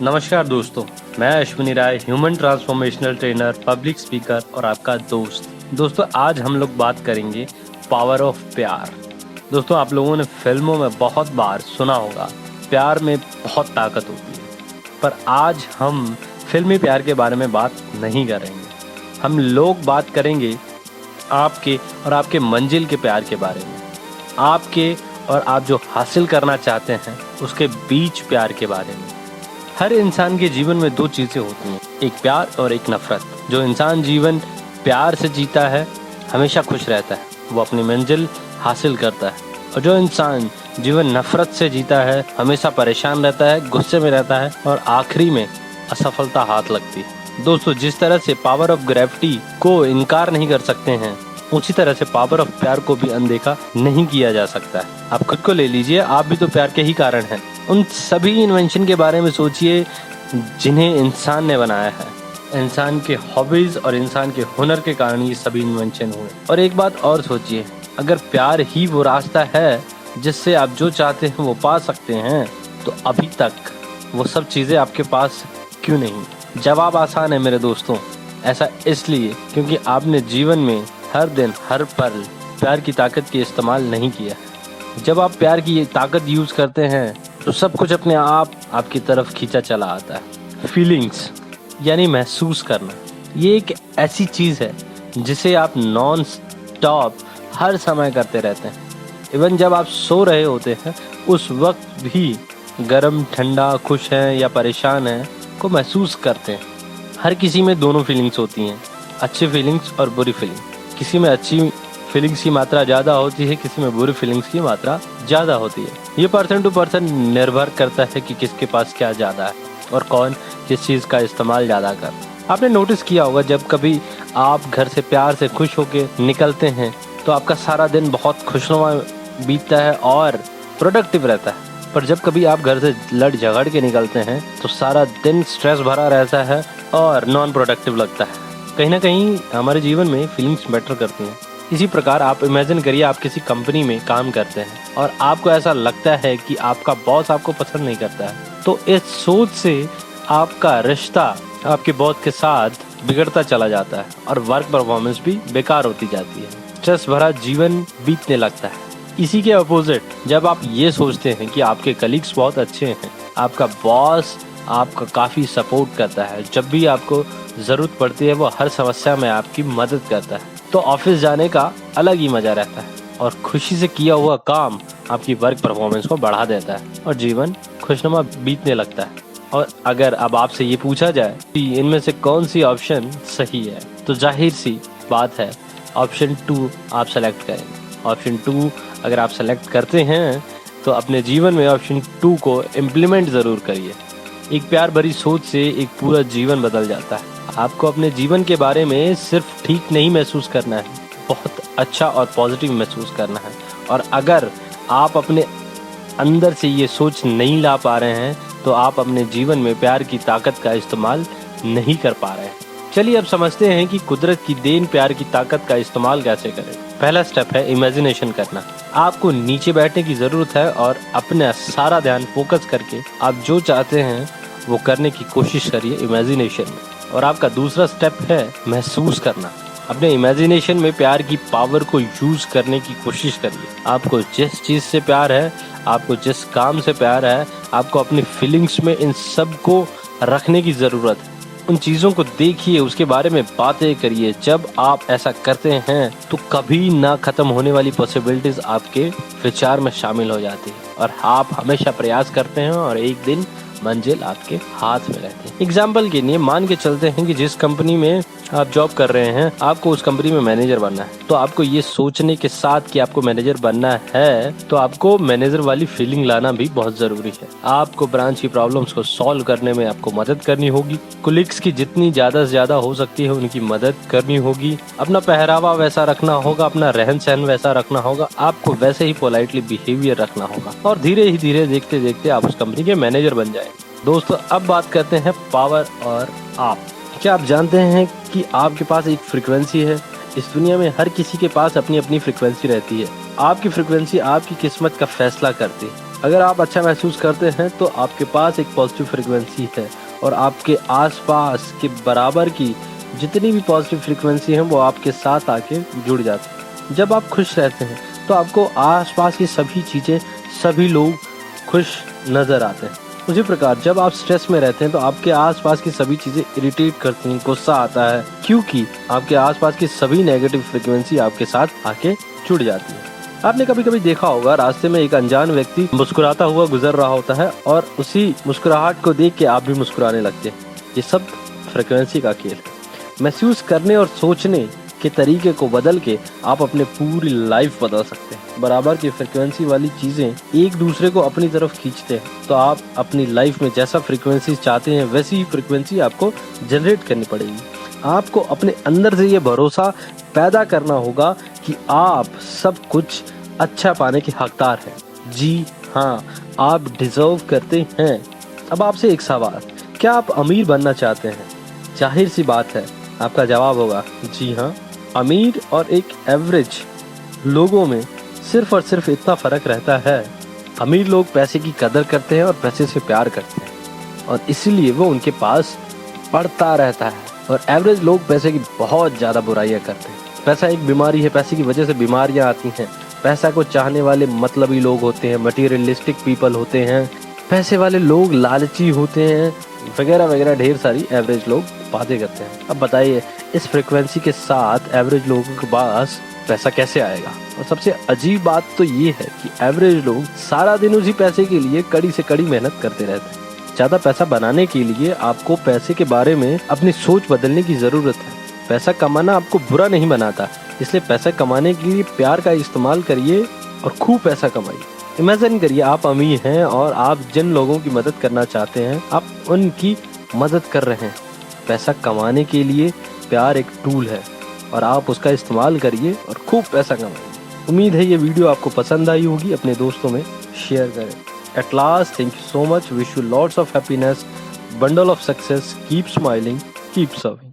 नमस्कार दोस्तों, मैं Ashwini Rai, human transformational trainer, public speaker और आपका दोस्त। दोस्तों, आज हम लोग बात करेंगे पावर ऑफ प्यार। दोस्तों, आप लोगों ने फिल्मों में बहुत बार सुना होगा प्यार में बहुत ताकत होती है, पर आज हम फिल्मी प्यार के बारे में बात नहीं करेंगे। हम लोग बात करेंगे आपके और आपके मंजिल के प्यार के बारे में, आपके और आप जो हासिल करना चाहते हैं उसके बीच प्यार के बारे में। हर इंसान के जीवन में दो चीज़ें होती हैं, एक प्यार और एक नफरत। जो इंसान जीवन प्यार से जीता है हमेशा खुश रहता है, वो अपनी मंजिल हासिल करता है, और जो इंसान जीवन नफरत से जीता है हमेशा परेशान रहता है, गुस्से में रहता है और आखिरी में असफलता हाथ लगती है। दोस्तों, जिस तरह से पावर ऑफ ग्रेविटी को इनकार नहीं कर सकते हैं, उसी तरह से पावर ऑफ प्यार को भी अनदेखा नहीं किया जा सकता है। आप खुद को ले लीजिए, आप भी तो प्यार के ही कारण हैं। उन सभी इन्वेंशन के बारे में सोचिए जिन्हें इंसान ने बनाया है। इंसान के हॉबीज और इंसान के हुनर के कारण ये सभी इन्वेंशन हुए। और एक बात और सोचिए, अगर प्यार ही वो रास्ता है जिससे आप जो चाहते हैं वो पा सकते हैं, तो अभी तक वो सब चीज़ें आपके पास क्यों नहीं? जवाब आसान है मेरे दोस्तों, ऐसा इसलिए क्योंकि आपने जीवन में हर दिन हर पल प्यार की ताकत की इस्तेमाल नहीं किया। जब आप प्यार की ये ताकत यूज़ करते हैं तो सब कुछ अपने आप आपकी तरफ खींचा चला आता है। फीलिंग्स यानी महसूस करना, ये एक ऐसी चीज़ है जिसे आप नॉन स्टॉप हर समय करते रहते हैं। इवन जब आप सो रहे होते हैं उस वक्त भी गर्म, ठंडा, खुश हैं या परेशान हैं को महसूस करते हैं। हर किसी में दोनों फीलिंग्स होती हैं, अच्छी फीलिंग्स और बुरी फीलिंग्स। किसी में अच्छी फीलिंग्स की मात्रा ज़्यादा होती है, किसी में बुरी फीलिंग्स की मात्रा ज़्यादा होती है। ये पर्सन टू पर्सन निर्भर करता है कि किसके पास क्या ज़्यादा है और कौन किस चीज़ का इस्तेमाल ज़्यादा कर। आपने नोटिस किया होगा, जब कभी आप घर से प्यार से खुश होकर निकलते हैं तो आपका सारा दिन बहुत खुशनुमा बीतता है और प्रोडक्टिव रहता है। पर जब कभी आप घर से लड़ झगड़ के निकलते हैं तो सारा दिन स्ट्रेस भरा रहता है और नॉन प्रोडक्टिव लगता है। कहीं ना कहीं हमारे जीवन में फीलिंग्स मैटर करती हैं। इसी प्रकार आप इमेजिन करिए, आप किसी कंपनी में काम करते हैं और आपको ऐसा लगता है कि आपका बॉस आपको पसंद नहीं करता है, तो इस सोच से आपका रिश्ता आपके बॉस के साथ बिगड़ता चला जाता है और वर्क परफॉर्मेंस भी बेकार होती जाती है। स्ट्रेस भरा जीवन बीतने लगता है। इसी के अपोजिट, जब आप ये सोचते हैं कि आपके कलीग्स बहुत अच्छे हैं, आपका बॉस आपका काफ़ी सपोर्ट करता है, जब भी आपको ज़रूरत पड़ती है वो हर समस्या में आपकी मदद करता है, तो ऑफिस जाने का अलग ही मज़ा रहता है और खुशी से किया हुआ काम आपकी वर्क परफॉर्मेंस को बढ़ा देता है और जीवन खुशनुमा बीतने लगता है। और अगर अब आपसे ये पूछा जाए कि इनमें से कौन सी ऑप्शन सही है, तो जाहिर सी बात है ऑप्शन 2 आप सेलेक्ट करेंगे। ऑप्शन 2 अगर आप सेलेक्ट करते हैं तो अपने जीवन में ऑप्शन 2 को इम्प्लीमेंट ज़रूर करिए। एक प्यार भरी सोच से एक पूरा जीवन बदल जाता है। आपको अपने जीवन के बारे में सिर्फ ठीक नहीं महसूस करना है, बहुत अच्छा और पॉजिटिव महसूस करना है। और अगर आप अपने अंदर से ये सोच नहीं ला पा रहे हैं तो आप अपने जीवन में प्यार की ताकत का इस्तेमाल नहीं कर पा रहे हैं। चलिए अब समझते हैं कि कुदरत की देन प्यार की ताकत का इस्तेमाल कैसे करें। पहला स्टेप है इमेजिनेशन करना। आपको नीचे बैठने की ज़रूरत है और अपना सारा ध्यान फोकस करके आप जो चाहते हैं वो करने की कोशिश करिए इमेजिनेशन में। और आपका दूसरा स्टेप है महसूस करना। अपने इमेजिनेशन में प्यार की पावर को यूज़ करने की कोशिश करिए। आपको जिस चीज़ से प्यार है, आपको जिस काम से प्यार है, आपको अपनी फीलिंग्स में इन सब को रखने की ज़रूरत है। उन चीज़ों को देखिए, उसके बारे में बातें करिए। जब आप ऐसा करते हैं तो कभी ना ख़त्म होने वाली पॉसिबिलिटीज़ आपके विचार में शामिल हो जाती है और आप हमेशा प्रयास करते हैं और एक दिन मंजिल आपके हाथ में रहती है। एग्जाम्पल के लिए मान के चलते हैं कि जिस कंपनी में आप जॉब कर रहे हैं, आपको उस कंपनी में मैनेजर बनना है, तो आपको ये सोचने के साथ कि आपको मैनेजर बनना है तो आपको मैनेजर वाली फीलिंग लाना भी बहुत ज़रूरी है। आपको ब्रांच की प्रॉब्लम्स को सॉल्व करने में आपको मदद करनी होगी। कोलिग्स की जितनी ज़्यादा से ज़्यादा हो सकती है उनकी मदद करनी होगी। अपना पहरावा वैसा रखना होगा, अपना रहन सहन वैसा रखना होगा, आपको वैसे ही पोलाइटली बिहेवियर रखना होगा और धीरे ही धीरे देखते देखते आप उस कंपनी के मैनेजर बन जाए। दोस्तों, अब बात करते हैं पावर और आप। क्या आप जानते हैं कि आपके पास एक फ्रीक्वेंसी है? इस दुनिया में हर किसी के पास अपनी अपनी फ्रीक्वेंसी रहती है। आपकी फ्रीक्वेंसी आपकी किस्मत का फैसला करती है। अगर आप अच्छा महसूस करते हैं तो आपके पास एक पॉजिटिव फ्रीक्वेंसी है और आपके आसपास के बराबर की जितनी भी पॉजिटिव फ्रीक्वेंसी हैं वो आपके साथ आके जुड़ जाती है। जब आप खुश रहते हैं तो आपको आसपास की सभी चीज़ें, सभी लोग खुश नज़र आते हैं। उसी प्रकार जब आप स्ट्रेस में रहते हैं तो आपके आसपास की सभी चीज़ें इरिटेट करती हैं, गुस्सा आता है, क्योंकि आपके आसपास की सभी नेगेटिव फ्रीक्वेंसी आपके साथ आके जुड़ जाती है। आपने कभी कभी देखा होगा रास्ते में एक अनजान व्यक्ति मुस्कुराता हुआ गुजर रहा होता है और उसी मुस्कुराहट को देख के आप भी मुस्कुराने लगते हैं। ये सब फ्रीक्वेंसी का खेल है। महसूस करने और सोचने के तरीके को बदल के आप अपने पूरी लाइफ बदल सकते हैं। बराबर की फ्रीक्वेंसी वाली चीजें एक दूसरे को अपनी तरफ खींचते हैं, तो आप अपनी लाइफ में जैसा फ्रीक्वेंसी चाहते हैं वैसी ही फ्रीक्वेंसी आपको जनरेट करनी पड़ेगी। आपको अपने अंदर से ये भरोसा पैदा करना होगा कि आप सब कुछ अच्छा पाने के हकदार हैं। जी हाँ, आप डिजर्व करते हैं। अब आपसे एक सवाल, क्या आप अमीर बनना चाहते हैं? जाहिर सी बात है आपका जवाब होगा जी हाँ। अमीर और एक एवरेज लोगों में सिर्फ और सिर्फ इतना फर्क रहता है, अमीर लोग पैसे की कदर करते हैं और पैसे से प्यार करते हैं और इसीलिए वो उनके पास बढ़ता रहता है, और एवरेज लोग पैसे की बहुत ज़्यादा बुराइयां करते हैं। पैसा एक बीमारी है, पैसे की वजह से बीमारियां आती हैं। पैसा को चाहने वाले मतलबी लोग होते हैं, मटीरियलिस्टिक पीपल होते हैं, पैसे वाले लोग लालची होते हैं, वगैरह वगैरह ढेर सारी एवरेज लोग बातें करते हैं। अब बताइए इस फ्रिक्वेंसी के साथ एवरेज लोगों के पास पैसा कैसे आएगा? और सबसे अजीब बात तो ये है कि एवरेज लोग सारा दिन उसी पैसे के लिए कड़ी से कड़ी मेहनत करते रहते हैं। ज़्यादा पैसा बनाने के लिए आपको पैसे के बारे में अपनी सोच बदलने की ज़रूरत है। पैसा कमाना आपको बुरा नहीं बनाता, इसलिए पैसा कमाने के लिए प्यार का इस्तेमाल करिए और खूब पैसा कमाइए। इमेजिन करिए आप अमीर हैं और आप जिन लोगों की मदद करना चाहते हैं आप उनकी मदद कर रहे हैं। पैसा कमाने के लिए प्यार एक टूल है और आप उसका इस्तेमाल करिए और खूब पैसा कमाइए। उम्मीद है ये वीडियो आपको पसंद आई होगी, अपने दोस्तों में शेयर करें। At last, thank you so much. Wish you lots of happiness, bundle of success. Keep smiling, keep serving.